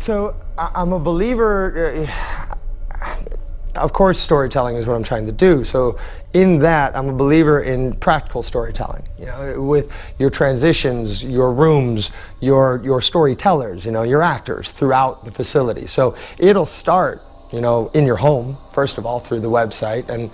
So I'm a believer, of course storytelling is what I'm trying to do. So in that, I'm a believer in practical storytelling, you know, with your transitions, your rooms, your storytellers, you know, your actors throughout the facility. So it'll start, you know, in your home, first of all, through the website and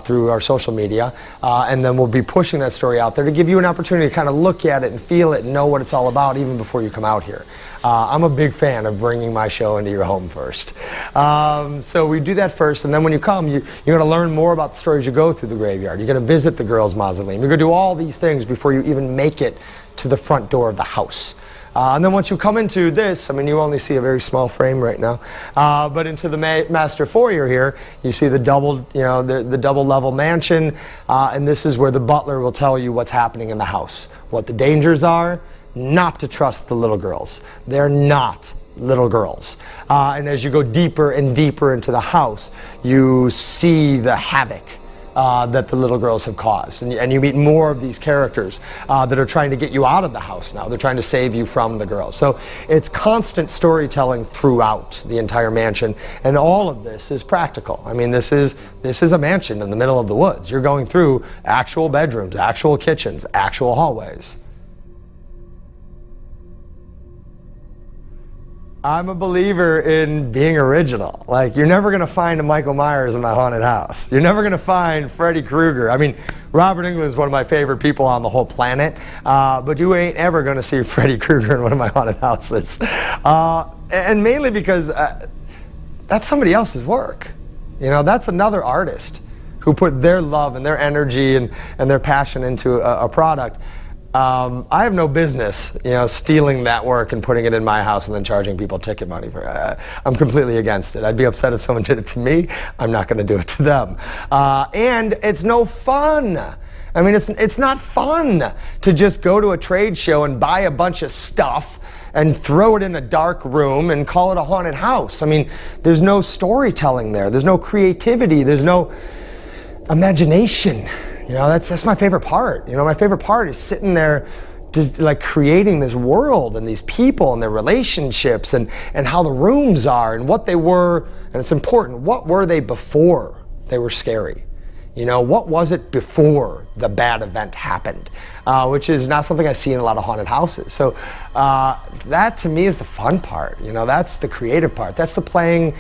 through our social media. And then we'll be pushing that story out there to give you an opportunity to kind of look at it and feel it and know what it's all about even before you come out here. I'm a big fan of bringing my show into your home first. So we do that first, and then when you come, you're going to learn more about the stories you go through the graveyard. You're going to visit the girls' mausoleum. You're going to do all these things before you even make it to the front door of the house. And then once you come into this, I mean, you only see a very small frame right now, but into the master foyer here, you see the double, you know, the double level mansion, and this is where the butler will tell you what's happening in the house, what the dangers are, not to trust the little girls. They're not little girls. And as you go deeper and deeper into the house, you see the havoc that the little girls have caused. And you meet more of these characters that are trying to get you out of the house now. They're trying to save you from the girls. So it's constant storytelling throughout the entire mansion. And all of this is practical. I mean, this is a mansion in the middle of the woods. You're going through actual bedrooms, actual kitchens, actual hallways. I'm a believer in being original. Like, you're never going to find a Michael Myers in my haunted house. You're never going to find Freddy Krueger. I mean, Robert Englund is one of my favorite people on the whole planet, but you ain't ever going to see Freddy Krueger in one of my haunted houses. And mainly because that's somebody else's work. You know, that's another artist who put their love and their energy and their passion into a product. I have no business, you know, stealing that work and putting it in my house and then charging people ticket money for it. I'm completely against it. I'd be upset if someone did it to me. I'm not going to do it to them. And it's no fun. I mean, it's not fun to just go to a trade show and buy a bunch of stuff and throw it in a dark room and call it a haunted house. I mean, there's no storytelling there. There's no creativity. There's no imagination. You know, that's my favorite part. You know, my favorite part is sitting there just like creating this world and these people and their relationships and how the rooms are and what they were, and it's important, what were they before they were scary? You know, what was it before the bad event happened? Which is not something I see in a lot of haunted houses. So that to me is the fun part. You know, that's the creative part. That's the playing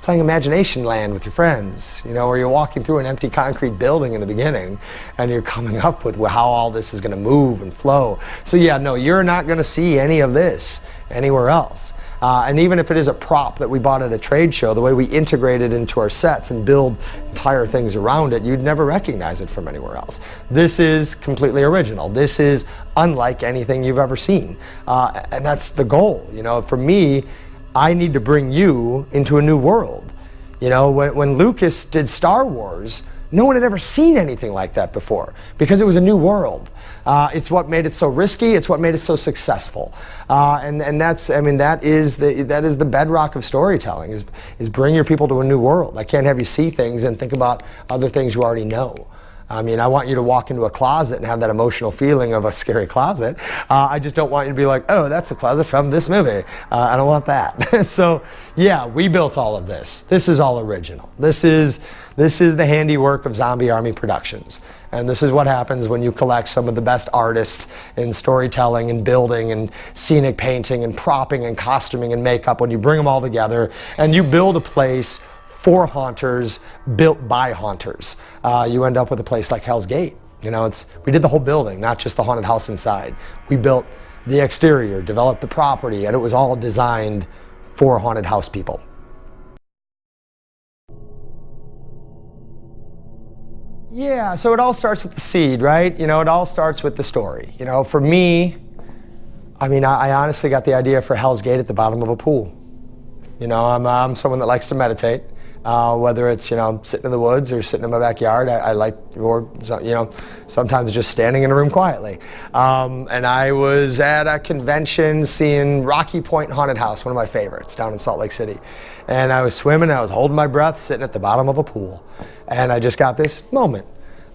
imagination land with your friends, you know, where you're walking through an empty concrete building in the beginning and you're coming up with how all this is going to move and flow. So yeah, no, you're not going to see any of this anywhere else. And even if it is a prop that we bought at a trade show, the way we integrate it into our sets and build entire things around it, you'd never recognize it from anywhere else. This is completely original. This is unlike anything you've ever seen. And that's the goal. You know, for me, I need to bring you into a new world. You know, when Lucas did Star Wars, no one had ever seen anything like that before because it was a new world. It's what made it so risky. It's what made it so successful. And that's, I mean, that is the bedrock of storytelling, is bring your people to a new world. I can't have you see things and think about other things you already know. I mean, I want you to walk into a closet and have that emotional feeling of a scary closet. I just don't want you to be like, oh, that's the closet from this movie. I don't want that. So, yeah, we built all of this. This is all original. This is the handiwork of Zombie Army Productions. And this is what happens when you collect some of the best artists in storytelling and building and scenic painting and propping and costuming and makeup. When you bring them all together and you build a place for haunters, built by haunters, you end up with a place like Hell's Gate. You know, we did the whole building, not just the haunted house inside. We built the exterior, developed the property, and it was all designed for haunted house people. Yeah, so it all starts with the seed, right? You know, it all starts with the story. You know, for me, I mean, I honestly got the idea for Hell's Gate at the bottom of a pool. You know, I'm someone that likes to meditate. Whether it's, you know, sitting in the woods or sitting in my backyard, I like, or, you know, sometimes just standing in a room quietly. And I was at a convention seeing Rocky Point Haunted House, one of my favorites, down in Salt Lake City. And I was swimming, and I was holding my breath, sitting at the bottom of a pool. And I just got this moment.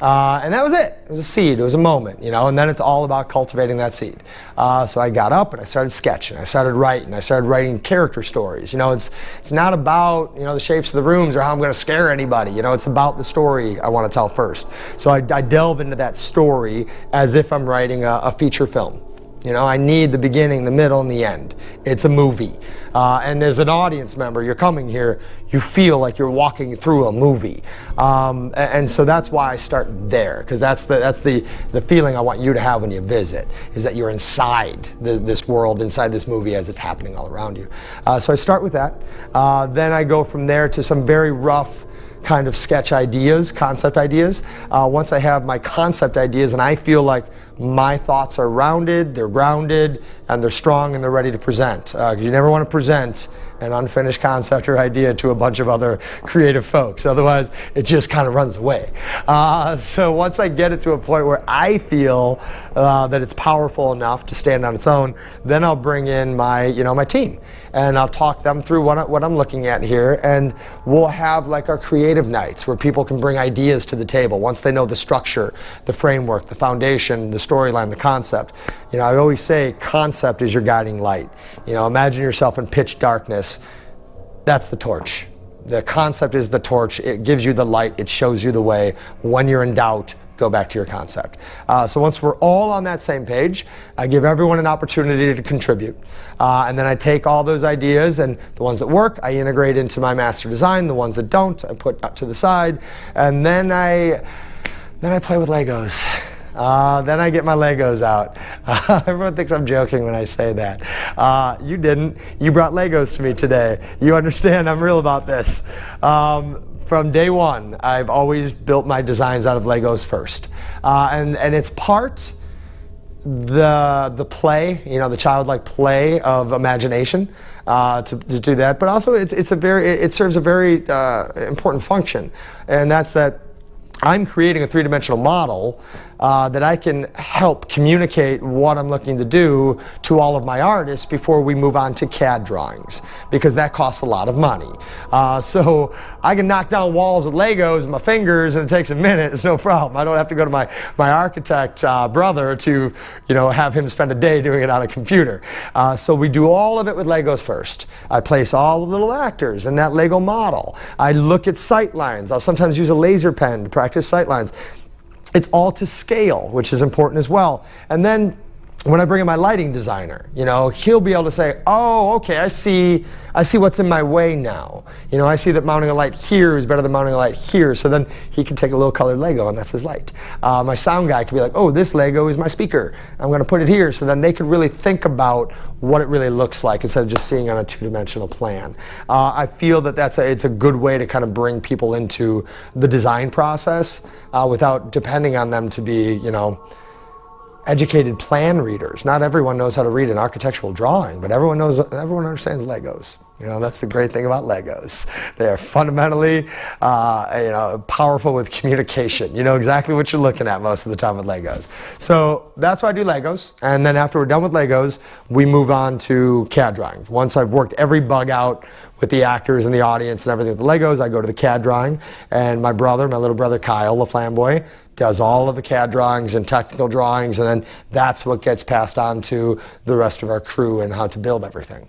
And that was it. It was a seed. It was a moment, you know, and then it's all about cultivating that seed. So I got up and I started sketching. I started writing. I started writing character stories. You know, it's not about, you know, the shapes of the rooms or how I'm going to scare anybody. You know, it's about the story I want to tell first. So I delve into that story as if I'm writing a feature film. You know, I need the beginning, the middle, and the end. It's a movie. And as an audience member, you're coming here, you feel like you're walking through a movie. And so that's why I start there, because that's the feeling I want you to have when you visit, is that you're inside this world, inside this movie as it's happening all around you. So I start with that. Then I go from there to some very rough kind of sketch ideas, concept ideas. Once I have my concept ideas and I feel like my thoughts are rounded, they're grounded, and they're strong and they're ready to present. You never want to present an unfinished concept or idea to a bunch of other creative folks. Otherwise, it just kind of runs away. So once I get it to a point where I feel that it's powerful enough to stand on its own, then I'll bring in my, you know, my team, and I'll talk them through what I'm looking at here, and we'll have like our creative nights where people can bring ideas to the table once they know the structure, the framework, the foundation, the storyline, the concept. You know, I always say concept is your guiding light. You know, imagine yourself in pitch darkness. That's the torch. The concept is the torch. It gives you the light. It shows you the way. When you're in doubt, go back to your concept. So once we're all on that same page, I give everyone an opportunity to contribute. And then I take all those ideas, and the ones that work, I integrate into my master design. The ones that don't, I put up to the side. And then I play with Legos. Then I get my Legos out. Everyone thinks I'm joking when I say that. You didn't. You brought Legos to me today. You understand I'm real about this. From day one, I've always built my designs out of Legos first. And it's part the play, you know, the childlike play of imagination to do that. But also it serves a very important function, and that's that I'm creating a three-dimensional model that I can help communicate what I'm looking to do to all of my artists before we move on to CAD drawings, because that costs a lot of money. So I can knock down walls with Legos with my fingers, and it takes a minute. It's no problem. I don't have to go to my architect brother to, you know, have him spend a day doing it on a computer. So we do all of it with Legos first. I place all the little actors in that Lego model. I look at sight lines. I'll sometimes use a laser pen to practice sight lines. It's all to scale, which is important as well. And then when I bring in my lighting designer, you know, he'll be able to say, oh, okay, I see what's in my way now. You know, I see that mounting a light here is better than mounting a light here. So then he can take a little colored Lego, and that's his light. My sound guy can be like, oh, this Lego is my speaker. I'm going to put it here. So then they can really think about what it really looks like instead of just seeing on a two-dimensional plan. I feel that it's a good way to kind of bring people into the design process without depending on them to be, you know, educated plan readers. Not everyone knows how to read an architectural drawing, but everyone understands Legos. You know, that's the great thing about Legos. They are fundamentally, you know, powerful with communication. You know exactly what you're looking at most of the time with Legos. So that's why I do Legos. And then after we're done with Legos, we move on to CAD drawing. Once I've worked every bug out with the actors and the audience and everything with the Legos, I go to the CAD drawing. And my little brother Kyle LaFlamboy, does all of the CAD drawings and technical drawings, and then that's what gets passed on to the rest of our crew and how to build everything.